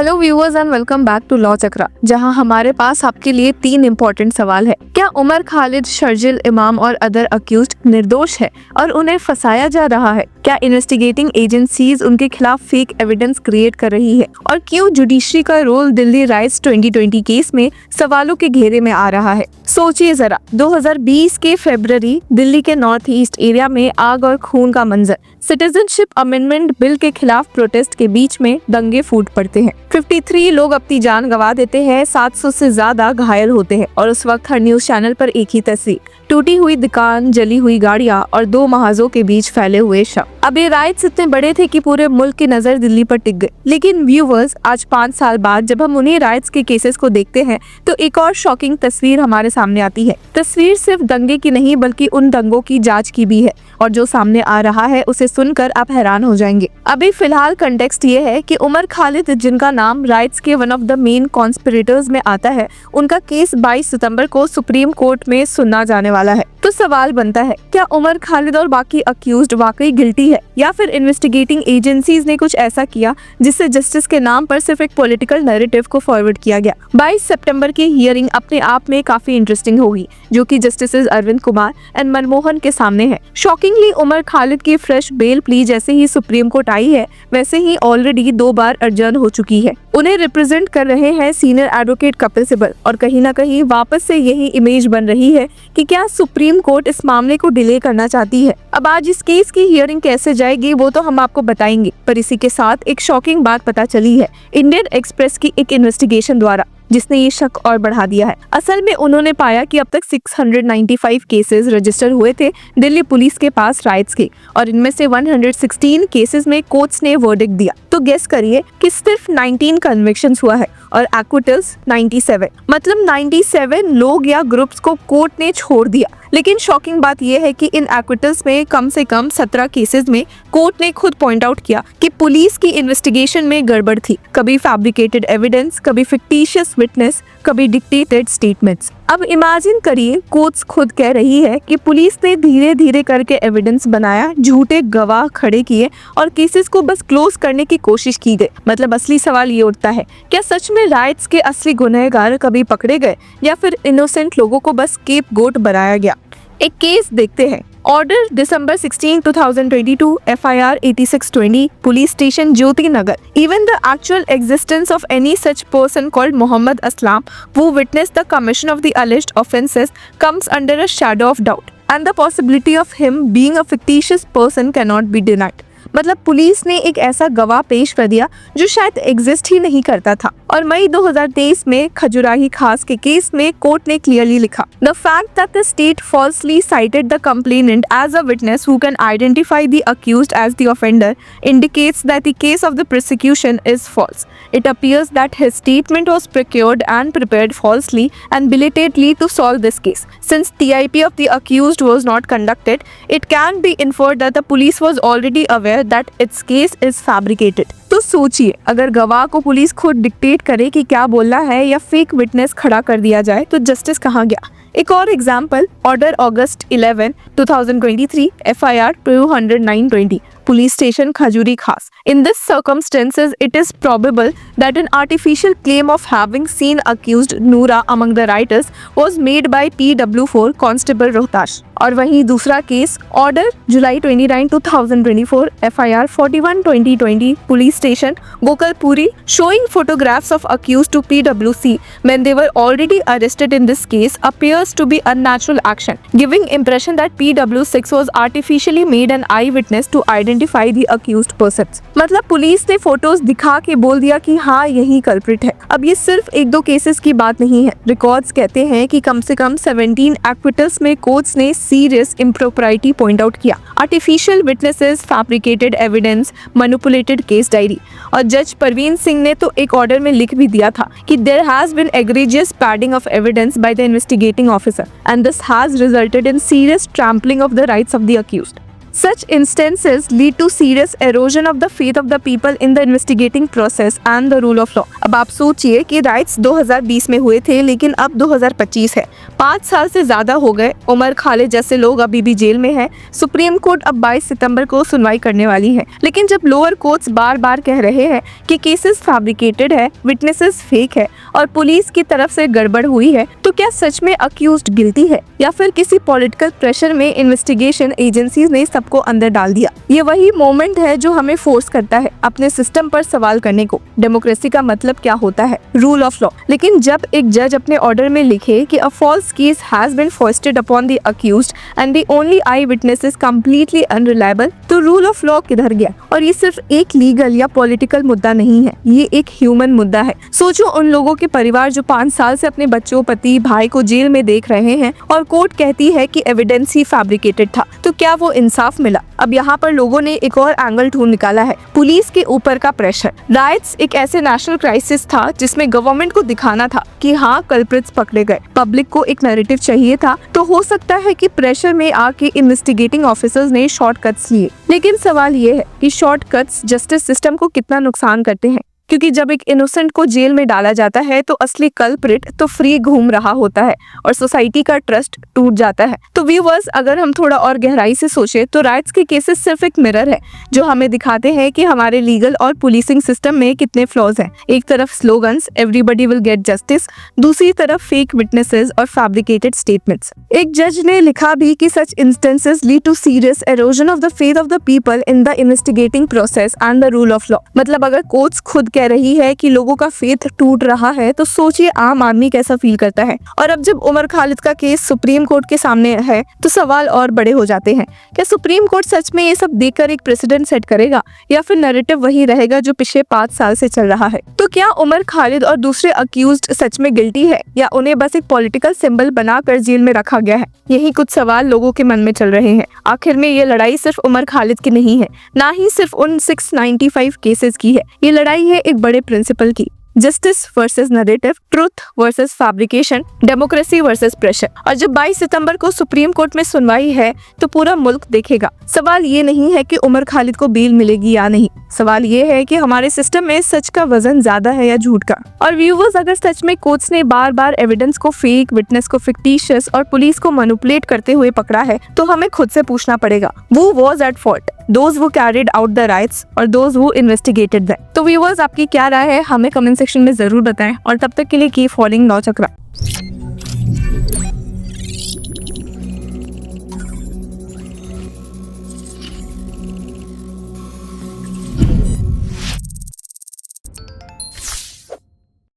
Hello viewers and welcome back to law Chakra, जहां हमारे पास आपके लिए 3 इम्पोर्टेंट सवाल है। क्या उमर खालिद, शर्जिल इमाम और अदर अक्यूज्ड निर्दोष है और उन्हें फंसाया जा रहा है? क्या इन्वेस्टिगेटिंग एजेंसीज उनके खिलाफ फेक एविडेंस क्रिएट कर रही है? और क्यों जुडिशरी का रोल दिल्ली राइट्स 2020 केस में सवालों के घेरे में आ रहा है? सोचिए जरा, 2020 के फरवरी दिल्ली के नॉर्थ ईस्ट एरिया में आग और खून का मंजर। सिटीजनशिप अमेंडमेंट बिल के खिलाफ प्रोटेस्ट के बीच में दंगे फूट पड़ते हैं। 53 लोग अपनी जान गंवा देते हैं, 700 से ज्यादा घायल होते हैं और उस वक्त हर न्यूज चैनल पर एक ही तस्वीर, टूटी हुई दुकान, जली हुई गाड़ियां और 2 महाजों के बीच फैले हुए शव। अब ये राइट्स इतने बड़े थे कि पूरे मुल्क की नजर दिल्ली पर टिक गई। लेकिन व्यूअर्स, आज 5 साल बाद जब हम उन्हीं राइट्स के केसेस को देखते हैं तो एक और शॉकिंग तस्वीर हमारे सामने आती है। तस्वीर सिर्फ दंगे की नहीं बल्कि उन दंगों की जांच की भी है, और जो सामने आ रहा है उसे सुनकर आप हैरान हो जाएंगे। अभी फिलहाल कंटेक्स्ट ये है कि उमर खालिद, जिनका नाम राइट्स के one of the main conspirators में आता है, उनका केस 22 सितंबर को सुप्रीम कोर्ट में सुना जाने वाला है। तो सवाल बनता है, क्या उमर खालिद और बाकी अक्यूज्ड वाकई गिल्टी है, या फिर इन्वेस्टिगेटिंग एजेंसीज ने कुछ ऐसा किया जिससे जस्टिस के नाम पर सिर्फ एक पॉलिटिकल नैरेटिव को फॉरवर्ड किया गया? 22 सितंबर की हियरिंग अपने आप में काफी इंटरेस्टिंग होगी, जो कि जस्टिस अरविंद कुमार एंड मनमोहन के सामने है। शॉकिंगली, उमर खालिद की फ्रेश बेल प्ली जैसे ही सुप्रीम कोर्ट आई है, वैसे ही ऑलरेडी 2 बार अर्जन हो चुकी है। उन्हें रिप्रेजेंट कर रहे हैं सीनियर एडवोकेट कपिल सिब्बल, और कहीं ना कहीं वापस से यही इमेज बन रही है कि क्या सुप्रीम कोर्ट इस मामले को डिले करना चाहती है। अब आज इस केस की हियरिंग कैसे जाएगी वो तो हम आपको बताएंगे, पर इसी के साथ एक शॉकिंग बात पता चली है इंडियन एक्सप्रेस की एक इन्वेस्टिगेशन द्वारा, जिसने ये शक और बढ़ा दिया है। असल में उन्होंने पाया कि अब तक 695 केसेस रजिस्टर हुए थे दिल्ली पुलिस के पास राइट्स के, और इनमें से 116 केसेस में कोर्ट्स ने वर्डिक्ट दिया। तो गेस करिए कि सिर्फ 19 कन्विक्शंस हुआ है और एक्विटल्स 97, मतलब 97 लोग या ग्रुप्स को कोर्ट ने छोड़ दिया। लेकिन शॉकिंग बात यह है कि इन एक्विटल्स में कम से कम 17 केसेस में कोर्ट ने खुद पॉइंट आउट किया कि पुलिस की इन्वेस्टिगेशन में गड़बड़ थी। कभी फैब्रिकेटेड एविडेंस, कभी फिक्टिशियस विटनेस, कभी डिक्टेटेड स्टेटमेंट्स। अब इमेजिन करिए, कोर्ट्स खुद कह रही है कि पुलिस ने धीरे धीरे करके एविडेंस बनाया, झूठे गवाह खड़े किए और केसेस को बस क्लोज करने की कोशिश की गई। मतलब असली सवाल ये उठता है, क्या सच में राइट्स के असली गुनहगार कभी पकड़े गए, या फिर इनोसेंट लोगों को बस स्केपगोट बनाया गया? एक केस देखते हैं। Order December 16, 2022, FIR 8620, police station Jyoti Nagar. Even the actual existence of any such person called Mohammed Aslam who witnessed the commission of the alleged offences comes under a shadow of doubt, and the possibility of him being a fictitious person cannot be denied. मतलब police ने एक ऐसा गवाह पेश कर दिया जो शायद एग्जिस्ट ही नहीं करता था। और मई 2023 में खजुराही खास के केस में कोर्ट ने क्लियरली लिखा, the fact that the state falsely cited the complainant as a witness who can identify the accused as the offender indicates that the case of the prosecution is false. It appears that his statement was procured and prepared falsely and belatedly to solve this case. Since TIP of the accused was not conducted, it can be inferred that the police was already aware that its case is fabricated. तो सोचिए, अगर गवाह को police खुद dictate करे कि क्या बोलना है या फेक विटनेस खड़ा कर दिया जाए तो जस्टिस कहाँ गया? एक और एग्जाम्पल, ऑर्डर अगस्त 11, 2023, FIR 20920, पुलिस स्टेशन खजूरी खास. In this circumstances, it is probable that an artificial claim of having seen accused Noora among the writers was made by PW4 Constable Rohtash. और वहीं दूसरा case, order July 29, 2024, FIR 41-2020, police station Gokalpuri, showing photographs of accused to PWC when they were already arrested in this case appears to be unnatural action, giving impression that PW6 was artificially made an eyewitness to identify the accused persons. मतलब police ने photos दिखा के बोल दिया कि हाँ यही culprit है। अब ये सिर्फ 1-2 केसेस की बात नहीं है। रिकॉर्ड्स कहते हैं कि कम से कम 17 एक्विटल्स में कोर्ट्स ने सीरियस इम्प्रोप्राइटी पॉइंट आउट किया, artificial witnesses, fabricated evidence, manipulated case diary. और जज परवीन सिंह ने तो एक ऑर्डर में लिख भी दिया था कि there has been egregious padding of evidence by the investigating officer and this has resulted in serious trampling of the rights of the accused. Such instances lead to serious erosion of the faith of the people in the investigating process and the rule of law. अब आप सोचिए कि rights 2020 में हुए थे लेकिन अब 2025 है, 5 साल से ज्यादा हो गए। उमर खालिद जैसे लोग अभी भी जेल में हैं। सुप्रीम कोर्ट अब 22 सितंबर को सुनवाई करने वाली है, लेकिन जब लोअर कोर्ट्स बार बार कह रहे हैं कि केसेस फैब्रिकेटेड है, विटनेसेस फेक है और पुलिस की तरफ से गड़बड़ हुई है, तो क्या सच में अक्यूज्ड गिल्टी है या फिर किसी पॉलिटिकल प्रेशर में इन्वेस्टिगेशन एजेंसीज ने सबको अंदर डाल दिया? ये वही मोमेंट है जो हमें फोर्स करता है अपने सिस्टम पर सवाल करने को। डेमोक्रेसी का मतलब क्या होता है? Rule of law. लेकिन जब एक जज अपने ऑर्डर में लिखे कि a false case has been foisted upon the accused and the only eyewitness is completely unreliable, तो रूल ऑफ लॉ किधर गया? और ये सिर्फ एक लीगल या पॉलिटिकल मुद्दा नहीं है, ये एक ह्यूमन मुद्दा है। सोचो उन लोगों के परिवार जो 5 साल से अपने बच्चों, पति, भाई को जेल में देख रहे हैं और कोर्ट कहती है कि एविडेंस ही फैब्रिकेटेड था, तो क्या वो इंसाफ मिला? अब यहाँ पर लोगों ने एक और एंगल ढूंढ निकाला है, पुलिस के ऊपर का प्रेशर। राइट्स एक ऐसे नेशनल क्राइसिस था जिसमें गवर्नमेंट को दिखाना था कि हाँ कल्प्रिट्स पकड़े गए, पब्लिक को एक नैरेटिव चाहिए था, तो हो सकता है कि प्रेशर में आके इन्वेस्टिगेटिंग ऑफिसर्स ने शॉर्टकट्स लिए। लेकिन सवाल ये है कि शॉर्टकट्स जस्टिस सिस्टम को कितना नुकसान करते हैं, क्योंकि जब एक इनोसेंट को जेल में डाला जाता है तो असली कल्प्रिट तो फ्री घूम रहा होता है और सोसाइटी का ट्रस्ट टूट जाता है। तो व्यूअर्स, अगर हम थोड़ा और गहराई से सोचे तो राइट्स के केसेस सिर्फ एक मिरर है जो हमें दिखाते हैं कि हमारे लीगल और पुलिसिंग सिस्टम में कितने फ्लॉज हैं। एक तरफ slogans everybody will get justice, दूसरी तरफ फेक विटनेसेस और फैब्रिकेटेड स्टेटमेंट्स। एक जज ने लिखा भी कि such instances lead to serious erosion of the faith of the people in the investigating process and the rule of law. मतलब अगर कोर्ट्स खुद कह रही है कि लोगों का फेथ टूट रहा है, तो सोचिए आम आदमी कैसा फील करता है। और अब जब उमर खालिद का केस सुप्रीम कोर्ट के सामने है तो सवाल और बड़े हो जाते हैं। क्या सुप्रीम कोर्ट सच में ये सब देखकर एक प्रेसिडेंट सेट करेगा या फिर नैरेटिव वही रहेगा जो पिछले 5 साल से चल रहा है? तो क्या उमर खालिद और दूसरे अक्यूज्ड सच में गिल्टी है या उन्हें बस एक पॉलिटिकल सिंबल बनाकर जेल में रखा गया है? यही कुछ सवाल लोगों के मन में चल रहे हैं। आखिर में ये लड़ाई सिर्फ उमर खालिद की नहीं है, ना ही सिर्फ उन 695 केसेस की है। ये लड़ाई है एक बड़े प्रिंसिपल की, justice versus narrative, truth versus fabrication, democracy versus pressure. और जब 22 सितंबर को सुप्रीम कोर्ट में सुनवाई है तो पूरा मुल्क देखेगा। सवाल ये नहीं है कि उमर खालिद को बेल मिलेगी या नहीं, सवाल ये है कि हमारे सिस्टम में सच का वजन ज्यादा है या झूठ का। और व्यूअर्स, अगर सच में कोर्ट्स ने बार बार एविडेंस को फेक, विटनेस को फिक्टिशियस और पुलिस को मैनिपुलेट करते हुए पकड़ा है, तो हमें खुद से पूछना पड़ेगा, who was at fault? Those who carried out the rights or those who investigated them? तो व्यूअर्स, आपकी क्या राय है हमें कमेंट सेक्शन में जरूर बताएं और तब तक के लिए कीप फॉलोइंग लॉ चक्रा।